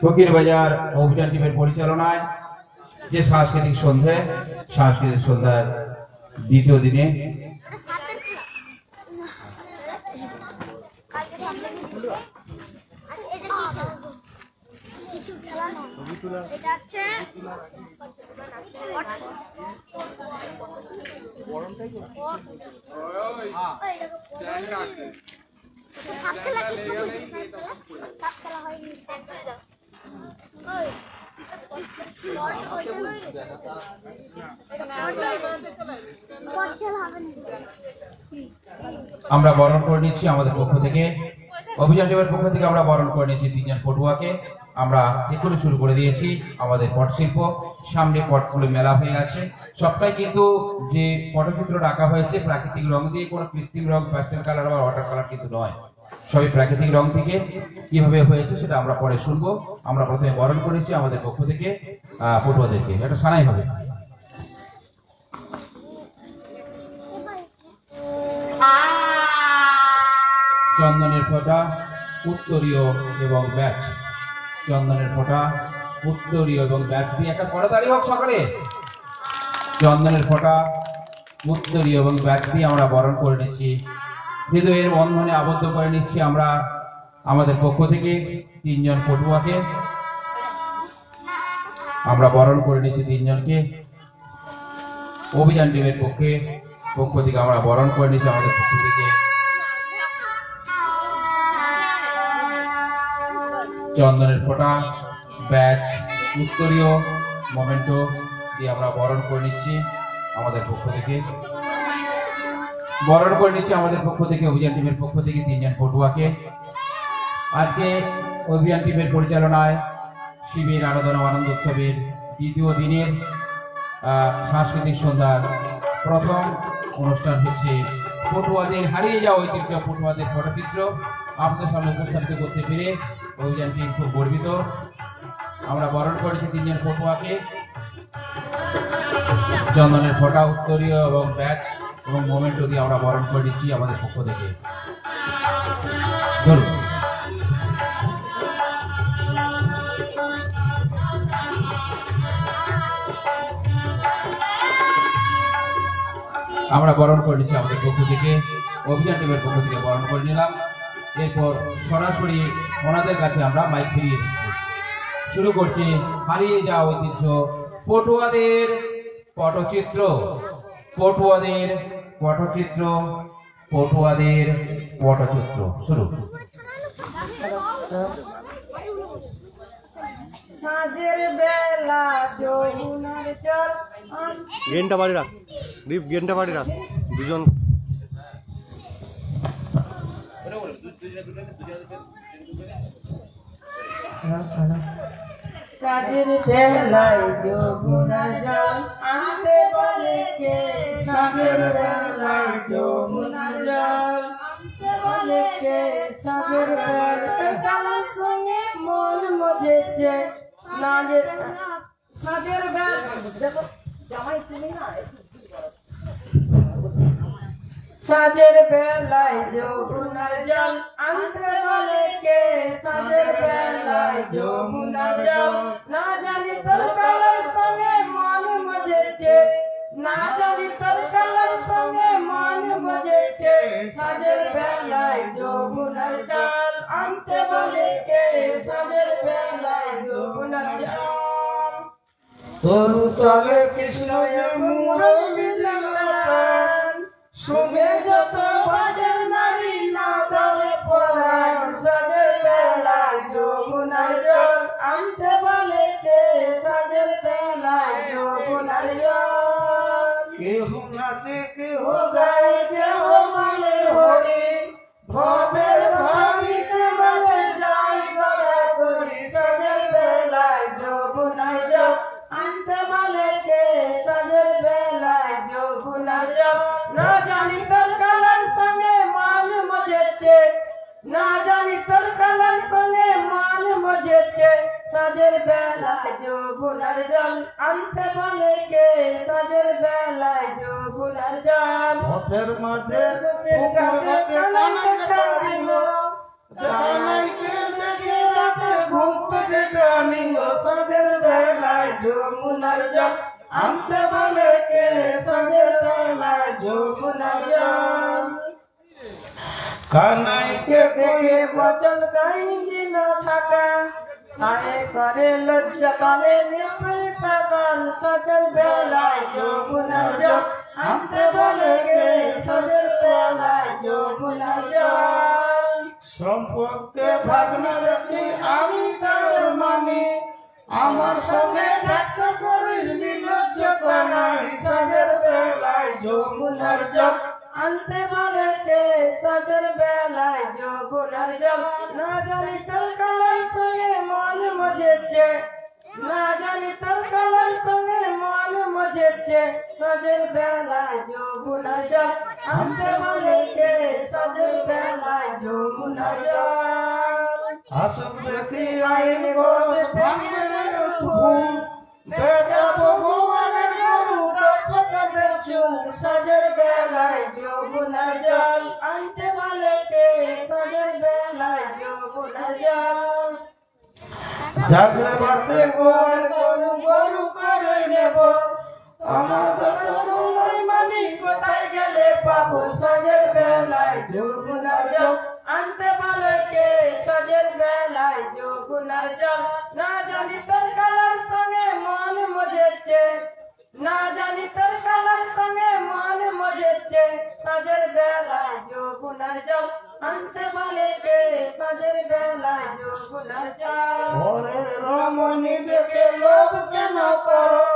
ফকির বাজার অভিযান টিমের পরিচালনায় যে সাংস্কৃতিক সন্ধ্যার দ্বিতীয় দিনে আমরা বরণ করে নিচ্ছি আমাদের পক্ষ থেকে, অভিযান টিমের পক্ষ থেকে আমরা বরণ করে নিচ্ছি তিনজন পটুয়াকে। আমরা এখনই শুরু করে দিয়েছি আমাদের পটশিল্প। সামনে পটগুলো মেলা হয়ে আছে, সবটাই কিন্তু যে পটচিত্র আঁকা হয়েছে প্রাকৃতিক রং দিয়ে, কোনো কৃত্রিম রং, প্যাস্টেল কালার বা ওয়াটার কালার কিন্তু নয়, সবই প্রাকৃতিক রং থেকে কিভাবে হয়েছে সেটা আমরা পরে শুনবো। আমরা প্রথমে বরণ করেছি আমাদের পক্ষ থেকে পটুয়াদেরকে, এটা সানাই হবে। চন্দনের ফোঁটা, উত্তরীয় এবং ব্যাচ, চন্দনের ফোঁটা, উত্তরীয় এবং ব্যাচ দিয়ে একটা করতালি হোক সকালে। চন্দনের ফোঁটা, উত্তরীয় এবং ব্যাচ দিয়ে আমরা বরণ করে নিচ্ছি, হৃদয়ের বন্ধনে আবদ্ধ করে নিচ্ছি আমরা আমাদের পক্ষ থেকে তিনজন পটুয়াকে। আমরা বরণ করে নিচ্ছি তিনজনকে, অভিযান টিমের পক্ষ থেকে আমরা বরণ করে নিচ্ছি আমাদের পক্ষ থেকে। চন্দনের ফোঁটা, ব্যাচ, উত্তরীয়, মোমেন্টো দিয়ে আমরা বরণ করে নিচ্ছি আমাদের পক্ষ থেকে। বরণ করে নিচ্ছি আমাদের পক্ষ থেকে অভিযান টিমের পক্ষ থেকে তিনজন পটুয়াকে। আজকে অভিযান টিমের পরিচালনায় শিবের আরাধনা আনন্দ উৎসবের দ্বিতীয় দিনের সাংস্কৃতিক সন্ধ্যার প্রথম অনুষ্ঠান হচ্ছে পটুয়াদের হারিয়ে যাওয়া ঐতিহ্য, পটুয়াদের পটচিত্র আপনাদের সামনে উপস্থাপিত করতে পেরে অভিযান টিম খুব গর্বিত। আমরা বরণ করেছি তিনজন পটুয়াকে, চন্দনের ফোঁটা, উত্তরীয় এবং ব্যাচ এবং মোমেন্টো দিয়ে আমরা বরণ করে নিচ্ছি আমাদের পক্ষ থেকে। ধরুন আমরা বরণ করে নিচ্ছি আমাদের পক্ষ থেকে, অভিযান টিমের পক্ষ থেকে বরণ করে নিলাম। এরপর সরাসরি ওনাদের কাছে আমরা মাইক ফিরিয়ে দিচ্ছি। শুরু করছি হারিয়ে যাওয়া ঐতিহ্য, পটুয়াদের পটচিত্র, পটুয়াদের পটচিত্র, পটুয়াদের পটচিত্র। শুরু। সাজের বেলা যমুনার জল, গেনটা বাড়ি রাখ দীপ, গেনটা বাড়ি রাখ দুজন। সাজের বেলায় যমুনার জল আনতে বলে কে, সাজের বেলায় যমুনার জল আনতে বলে কে, সাজের বেলায় কালার সঙ্গে মন মজেছে নাজের, সাজের বেলা দেখো জামাই তুমি না, সাজের বেলায় যমুনার জল আনতে বলে কে, সাজের বেলায় যমুনার জল, না জানি তোর কালার সঙ্গে মন মজেছে, না জানি তোর কালার সঙ্গে মন মজেছে, সাজের বেলায় যমুনার জল আনতে বলে কে, সাজের বেলায় যমুনার জল। তরু তলে কৃষ্ণ মুরলী লাগান, শুনে যত বাজার নারী না ধরে পড়ান, সাজের বেলায় যমুনার জল আনতে বলে কে, সাজের বেলায় যমুনার জল। কেহ নাচে কেহ গায়ে কেহ বলে হরি, ভবের ভাবিতে বলে যাই গড়া করি, সাজের বেলায় যমুনার জল আনতে বলে কে, সাজের বেলায় যমুনার জল, না জানি তোর কালার সঙ্গে মান মজেছে, না জানি তোর কালার সঙ্গে মান মজেছে, সাজের বেলায় যমুনার জল আনতে বলে কে, সাজের বেলায় যমুনার জল। পথের মাঝে জানাইকে আনতে বলে কে সাজের বেলায় যমুনার জল কানাইকে দেখে বচন কাহিনী না থাকা আয়ে করে লজ্জা করে নিপে পাগল সাজের বেলায় যমুনার জল আনতে বলে কে সাজের বেলায় যমুনার জল সম্পর্কে ভাবনা রাখি আমি তার মানে আমার সঙ্গে দেখা করিস নিলজ্জ কানাই সাজের বেলায় যমুনার জল আনতে বলে কে সাজের বেলায় যমুনার জল না জানি তোর কালার সঙ্গে মন মজেছে না জানি তোর কালার সঙ্গে মন মজেছে সাজের বেলায় যমুনার জল আনতে বলে কে সাজের বেলায় যমুনার জল আসুক দেখি আইন বসে প্রেমের ফুল বেজাবো ভুবনের গরু দপকাবে চুল সাজের বেলায় যমুনার জল আনতে বলে কে সাজের বেলায় যমুনার জল জাগরে বাসে গোয়াল গরু গরু করে নেব আমার যত সময় মামি কোথায় গেলে পাবো সাজের বেলায় যমুনার জল আনতে বলে কে সাজের বেলায় যমুনার জল না জানি তোর কালার সঙ্গে মন মজেছে না জানি তোর কালার সঙ্গে মন মজেছে সাজের বেলায় যমুনার জল আনতে বলে কে সাজের বেলায় যমুনার জল ওরে রমণী দেখে লোভ কেন করো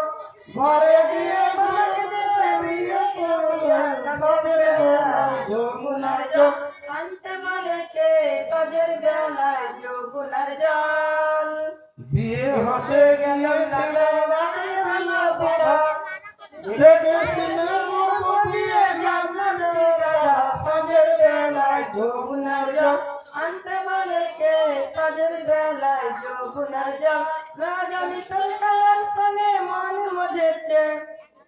ঘরে গিয়ে ভাগ দেবে বিয়ে করিয়া সাজের বেলায় যমুনার জল আনতে বলে কে সাজের বেলায় যমুনার জল বিয়ে হতে গেলে ছেলে বাড়ি ভালো বেড়া দেখে শুনে মুখ বিয়ে জান্নাতে দাদা সাজের বেলায় যমুনার জল আনতে বলে কে সাজের বেলায় যমুনার জল না জানি তোর কালার সঙ্গে মন মজেছে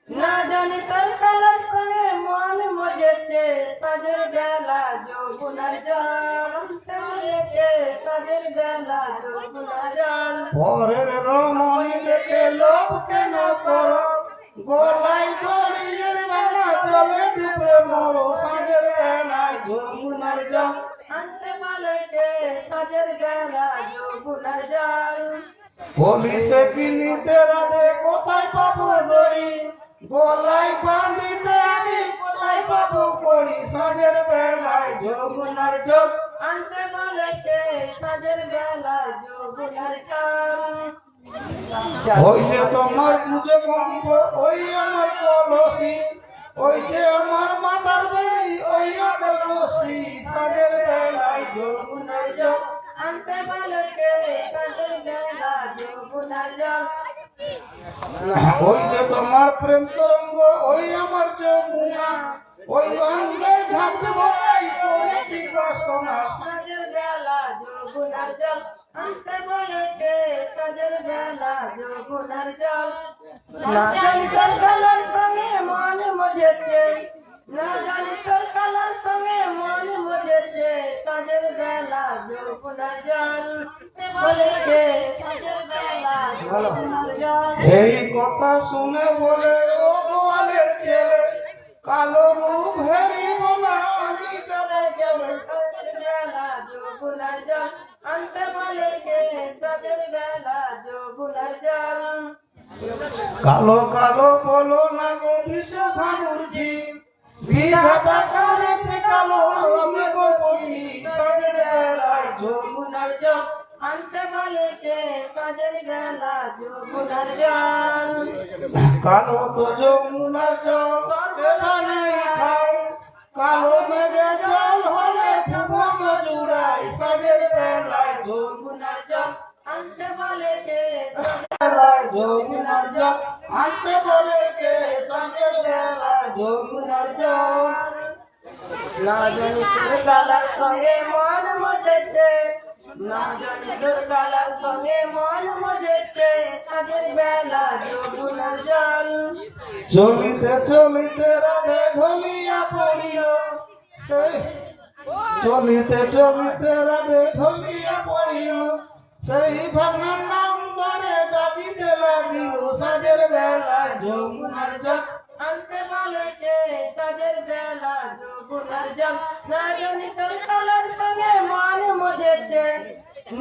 না জানি তোর কালার সঙ্গে মন মজেছে সাজের বেলা যমুনার জল আনতে বলে কে সাজের বেলা যমুনার জল পরের রমণী দেখে লোভ কেন করো গলায় দড়িয়ে মারা জলে ডুবে মরো সাজের বেলায় যমুনার জল আনতে বলে কে সাজের বেলা যমুনার জল পুলিশে কিনিতে রাধে কোথায় পাবো দড়ি গলায় বাঁধিতে আমি কোথায় পাবো করি সাজের বেলায় যমুনার জল আনতে বলে কে সাজের বেলায় যমুনার জল ওই যে তোমার মুঝে কম্প ওই আমার কলসি ওই যে আমার মাথার বেরি ওই আমার রশি সাজের বেলায় যমুনার জল আনতে বলে কে সাজের বেলায় যমুনার জল ওই যে তোমার প্রেম তরঙ্গ ওই আমার যমুনা ওই অঙ্গে ঝাঁপ বই করেছি বাসনা সাজের বেলা যমুনার জল আনতে বলে কে সাজের বেলা যমুনার জল না জানি তোর কালার সঙ্গে মন মজেছে না জানি তোর কালার সঙ্গে মন মজেছে সাজের বেলা যমুনার জল বলে কে সাজের বেলা যমুনার জল এই কথা শুনে বলে ও গোয়ালের ছেলে কালো রূপ হেরিব না আমি চলে যাবে সাজের বেলা যমুনার জল আনতে বলে কে সাজের বেলা যমুনার জল কালো কালো বলো না গো বিশ্ব ভানুরজি বিধাতা করেছে কালো আমি গো বলি সাজের বেলায় যমুনার জল আনতে বলে কে সাজের বেলা যমুনার জল কালো তো যমুনার জল বানাই খাও কালো মেঘে জল হলে ভুবন জুড়াই সাজের বেলায় যমুনার জল আনতে বলে কে যমুনার জল আনতে বলে কে সাজের বেলায় যমুনার জল না জানি তোর কালার সঙ্গে মন মজেছে না জানি তোর কালার সঙ্গে মন মজেছে সাজের বেলা যমুনার জল চলিতে চলিতে রাধে ঢলিয়া পড়িও চলিতে চলিতে রাধে ঢলিয়া পড়িও সেই ভাবনার নাম ধরে ডাকিতে লাগিল সাজের সাজের বেলা যমুনার জল আনতে বলে কে সাজের বেলা যমুনার জল না জানি তোর কালার সঙ্গে মন মজেছে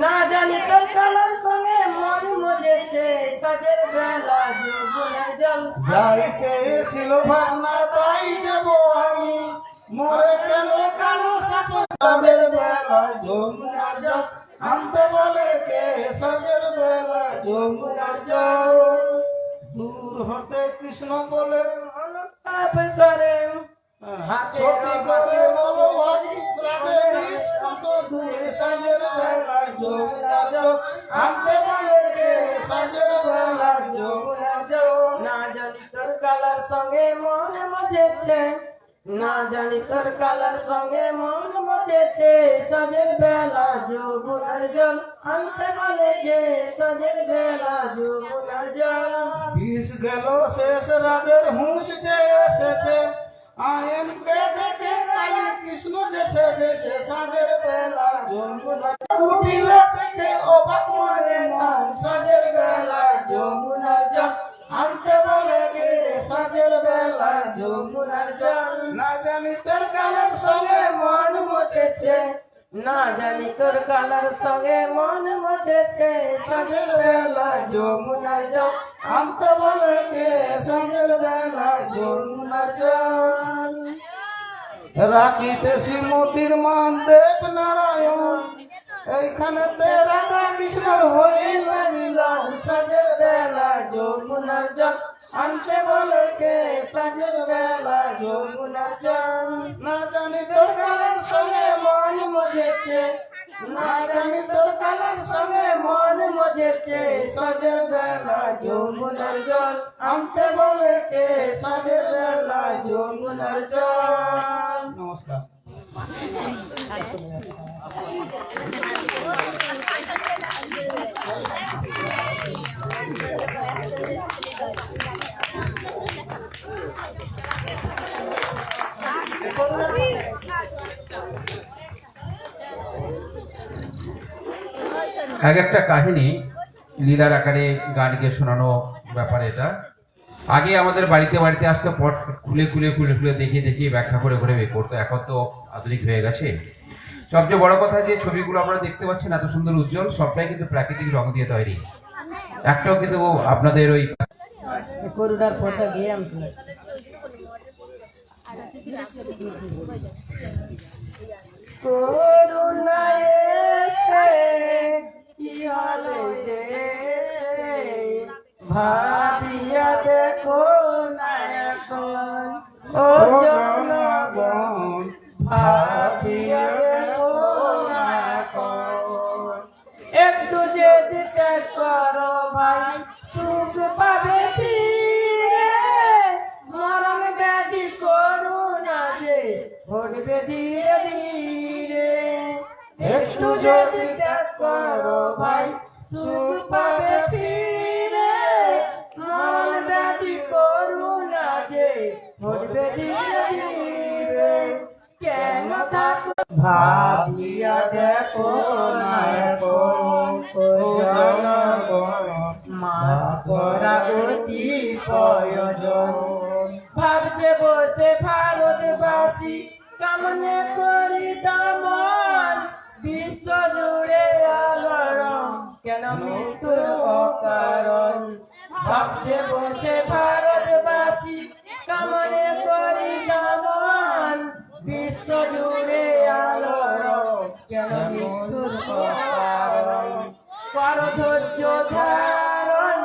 না জানি তোর কালার সঙ্গে মন মজেছে সাজের বেলা যমুনার জল যাই চেয়েছিল ভাবনা তাই দেব আমি মরে কেন কালো সাপের বেলা যমুনার জল আনতে বলে কে সাজের বেলা যমুনার জল দূর হতে কৃষ্ণ বলে অনুস্তাপ করে ছবি করে বলো কত দূরে সাজের বেলা যমুনার জল আনতে বলে কে সাজের বেলা যমুনার জল না জানি তোর কালার সঙ্গে মন মজেছে না জানি তোর কালার সঙ্গে মন মজেছে সাজের বেলা যমুনার জল আনতে বলে যে সাজের বেলা যমুনার জল বিষ গেল শেষ রাতের হুঁশ যে এসেছে আয়নকে দেখে কালী কৃষ্ণ যে সেজেছে সাজের বেলা যমুনা উঠিলে থেকে অবাক মনে মন সাজের বেলা যমুনার জল আনতে বলে গে সাজের বেলা যমুনার জল না জানি তোর কালের সঙ্গে মন মজেছে না জানি তোর কালার সঙ্গে মন মজেছে সাজের বেলা যমুনার জল আনতে বলে গে সাজের বেলা যমুনার জল রাখিতে শ্রীমতির মান দেব নারায়ণ এইখানে রাধা কৃষ্ণর হইল মিলন সাজের বেলা যমুনার জল আনতে বলে কে সাজের বেলা যমুনার জল না জানি তোর কালের সঙ্গে মন মজেছে না জানি তোর কালের সঙ্গে মন মজেছে সাজের বেলা যমুনার জল আনতে বলে কে সাজের বেলা যমুনার জল নমস্কার এক একটা কাহিনী লীলার আকারে গান গিয়ে শোনানো ব্যাপার এটা। আগে আমাদের বাড়িতে বাড়িতে আসতো পট খুলে খুলে খুলে খুলে দেখিয়ে দেখিয়ে ব্যাখ্যা করে করে বের করতো। এখন তো আধুনিক হয়ে গেছে। সবচেয়ে বড় কথা যে ছবিগুলো আপনারা দেখতে পাচ্ছেন এত সুন্দর উজ্জ্বল, সবটাই কিন্তু প্রাকৃতিক রং দিয়ে তৈরি। একটাও কিন্তু আপনাদের ওই গরুটার ফটো গিয়ে আমি করুণায় কি হলে যে ভাবিয়া দেখো না এখন ও জনগণ ভাবিয়া দেখো না এখন একটু যে দিতে করো ভাই সুখ পাবে ফিরে মরণ ব্যাধি করুণা যে ঘটবে ধীরে ধীরে একটু যদি ত্যাগ করো ভাই সুখ পাবে ফিরে মরণ ব্যাধি করুণা যে ঘটবে ধীরে ধীরে কেন থাকো ভাবিয়া দেখো না এখন ও জনগণ মাস করা অতি প্রয়োজন ভাবছে বসে ভারতবাসী কামনে করি দমন বিশ্ব জুড়ে আলোড়ন কেন মৃত্যুর অকারণ ভাবছে বসে ভারতবাসী কামনে করি দমন বিশ্ব জুড়ে আলোড়ন কেন মৃত্যুর অকারণ করো ধৈর্য ধারণ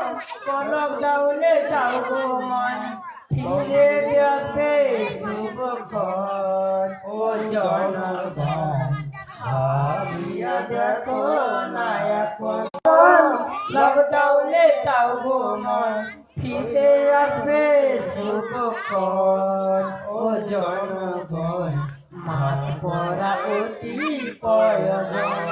কনক দাউলে যাও গো মন ফিরে আসবে শুভক্ষণ ও জনগণ ভাবিয়া দেখো না এখন লকডাউনে যাও গো মন ফিরে আসবে শুভক্ষণ ও জনগণ মাস পড়া অতি প্রয়োজন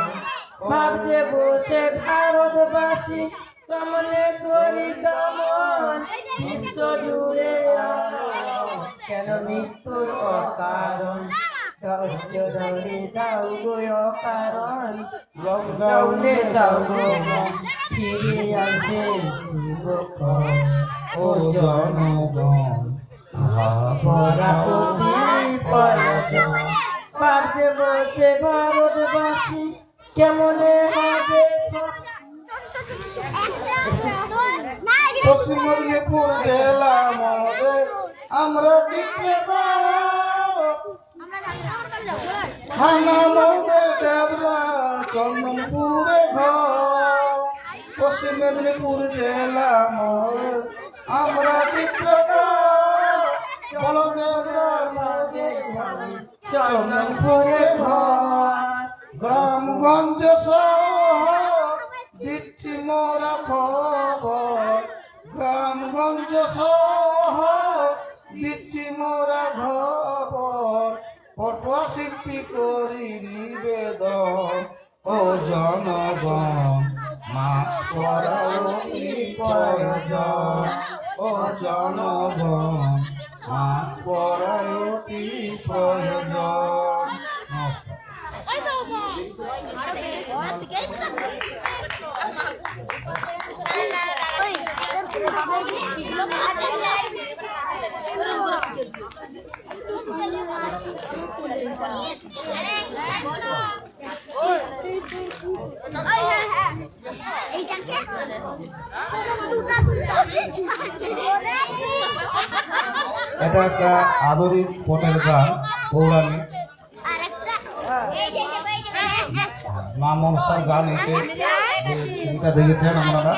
ভাবছে বসে ভারতবাসী কামনে করি দমন বিশ্ব জুড়ে কেন মৃত্যুর অকারণ ধৈর্য ধরে দাও গো কারণ লকডাউনে দাও গো ফিরে আসবে শুভক্ষণ ও জনগণ পরাপতি পরাজন পাশে বসে ভারতবাসী কেমনে হবে পশ্চিম মেদিনীপুর জেলা মহোদয় আমরা জিততে থানা মহোদয় ডেবরা চন্দনপুরে ঘর পশ্চিম মেদিনীপুর জেলা মহোদয় আমরা জিততে বলদেবরা মহোদয় চন্দনপুরে ঘর গ্রামগঞ্জ শহর দিচ্ছি মোরা খবর গ্রামগঞ্জ শহর দিচ্ছি মোরা খবর পটুয়া শিল্পী করি নিবেদন ও জনগণ মাছ পড়াও কি প্রয়োজন ও জনগণ মাছ পড়াও কি প্রয়োজন নমস্কার। এটা একটা আদরিত পটের গান পৌরাণিক মা মনসার গান এটা দেখেছেন আপনারা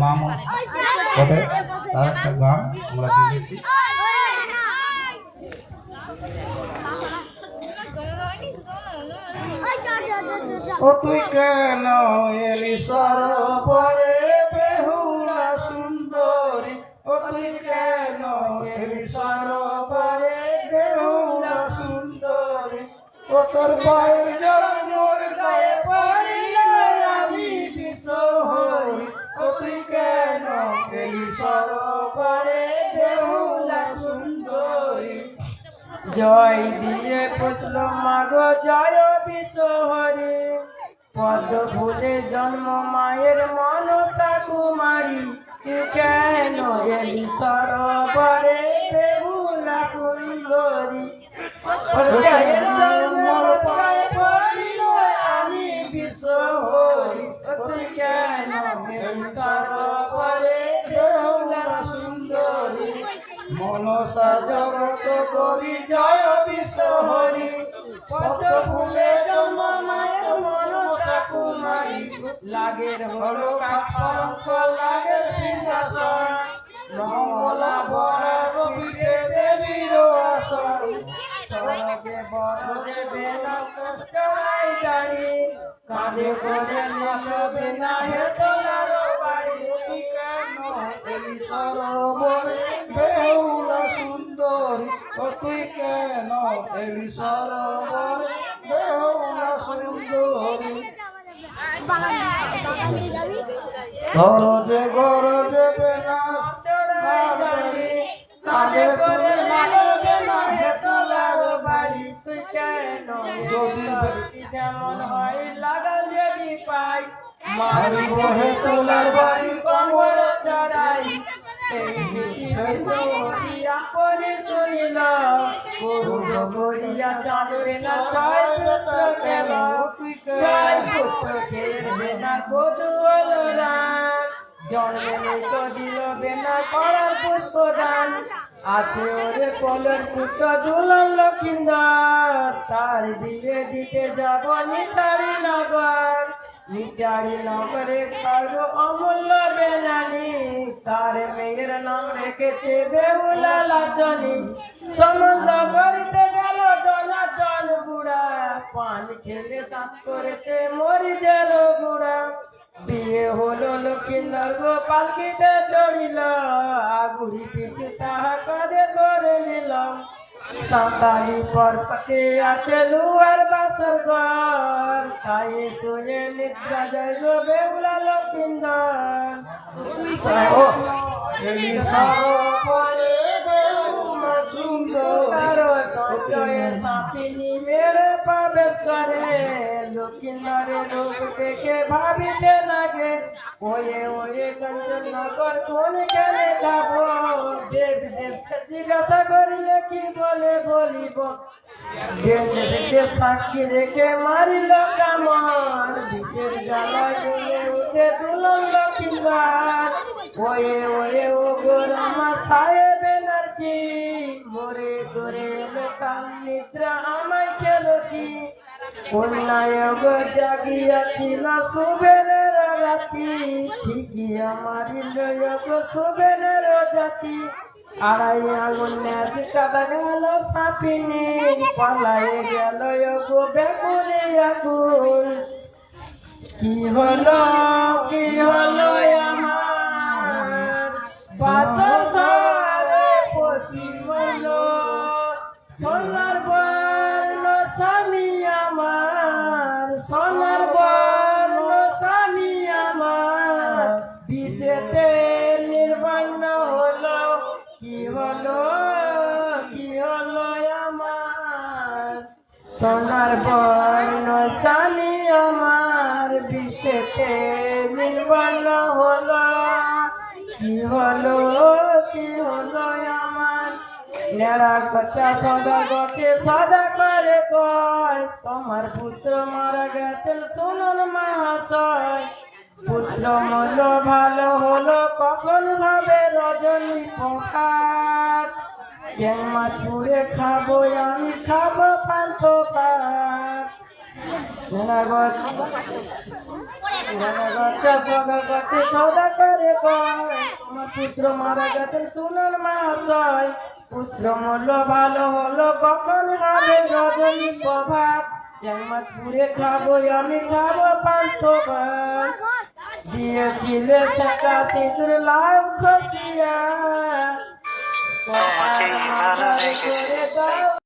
মা মনসা পটে তার একটা গান আমরা দেখেছি ও তুই কেন এলি সরোবরে বেহুলা সুন্দরী ও তুই কেন এলি সরোবরে বেহুলা সুন্দরী ও তোর পায়ের জল মোর গায়ে পড়িলে আমি বিষ হই ও তুই কেন এলি সরোবরে বেহুলা সুন্দরী জয় দিয়ে পুছল মাগো জয় বিশ্বহরি পদ্ম ফুলে জন্ম মায়ের মনসা কুমারী কেন এলি সরোবরে বেহুলা সুন্দরী আমি বিশ্ব হই তুই কেন এলি সরোবরে বেহুলা সুন্দরী মনসা জগত করি জয় বিশ্বহরি পদ্ম ফুলে জন্ম মায়ের মনসা কুমারী লাগের হলো কাঠ লাগের সিংহাসন মঙ্গলা ভরা রবিতে দেবীর আসন সরগে বড়ে বেলা চড়াই গাড়ি কাঁধে করে নাচবে না হে তোলার বাড়ি তুই কেন এলি সরোবরে বেহুলা সুন্দরী ও তুই কেন এলি সরোবরে বেহুলা সুন্দরী গরজে গরজে বেনা চড়াই গাড়ি কাঁধে করে নাচবে না হে তোলার বাড়ি তুই কেন যদি যেমন হয় লাগাল যদি পাই মারি বহে তোলার বাড়ি কমর চড়াই করে শুনিল গরিয়া চাঁদবে না ছয় পুত্র কেন ছয় পুত্র খেলবে না কদুয়াল রান জন্মে তো দিল বেনা করার পুষ্প দান আছে ওরে কলের পুত্র দুলন লক্ষিন্দর তার দিয়ে দিতে যাব নিচারি নগর নিচারি নগরে কারো অমূল্য বেনানি তার মেয়ের নাম রেখেছে বেহুলা লাচনি সম্বন্ধ করিতে গেল দনাদন বুড়া পান খেলে দাঁত করেছে মরিচের গুড়া বিয়ে হলো লক্ষিন্দর গো পালকিতে চড়িল আগুড়ি পিছু তাহা কাঁধে করে নিলাম সাঁতালি পর্বতে আছে লুয়ার বাসর ঘর তাই শুনে নিদ্রা যায় গো বেহুলা লক্ষিন্দর এলি সরোবরে বেহুলা সুন্দর কারো সঞ্চয়ে সাপিনী মেরে প্রবেশ করে লক্ষ্মীনারে লোক দেখে ভাবিতে লাগে ওয়ে ওয়ে কাঞ্চননগর কোন গেলে যাব দেব দেবকে জিজ্ঞাসা করিলে কি বলে বলিব দেব সাক্ষী রেখে মারিল কামন বিষের জ্বালা গলে উঠে দুলন লক্ষ্মীবার ওয়ে ওয়ে ও গোরমা সাহেব এনার্জি মোরে করে কাল নিদ্রা আমায় খেল কি কন্যায়গ জাগিয়াছিল সুবেনের রাতি ঠিকই আমার লয়গ সুবেনের জাতি আড়াই আগুন ন্যাজ কাদা গেল সাপিনী পালায় গেল গো বেগুনে আগুন কি হলো আমার বাসর ঘরে পতি হলো সোনার বর্ণ স্বামী আমার সোনার বর্ণ স্বামী আমার বিষেতে নির্বাণ হলো কি হলো আমার সোনার বর্ণ স্বামী আমার বিষেতে নির্বাণ হলো কি হলো আমার নেড়া কচ্চা সদা গছে সদা করে কয় তোমার পুত্র মারা গেছেন শুনুন মহাশয় পুত্র মূল্য ভালো হলো কখন হবে রজনী পোখার মাছ পুড়ে খাবো আমি খাবো পান্থ পাত সদা করে কয় আমার পুত্র মারা গেছেন শুনুন মহাশয় পুত্র মূল্য ভালো হলো কখন হবে রজনী প্রভাত মাছ পুড়ে খাবো আমি খাবো পান্থ ভাত দিয়েছিলে সেটা সিঁদুর লাভ খসিয়া আমাকেই ভালো লেগেছে।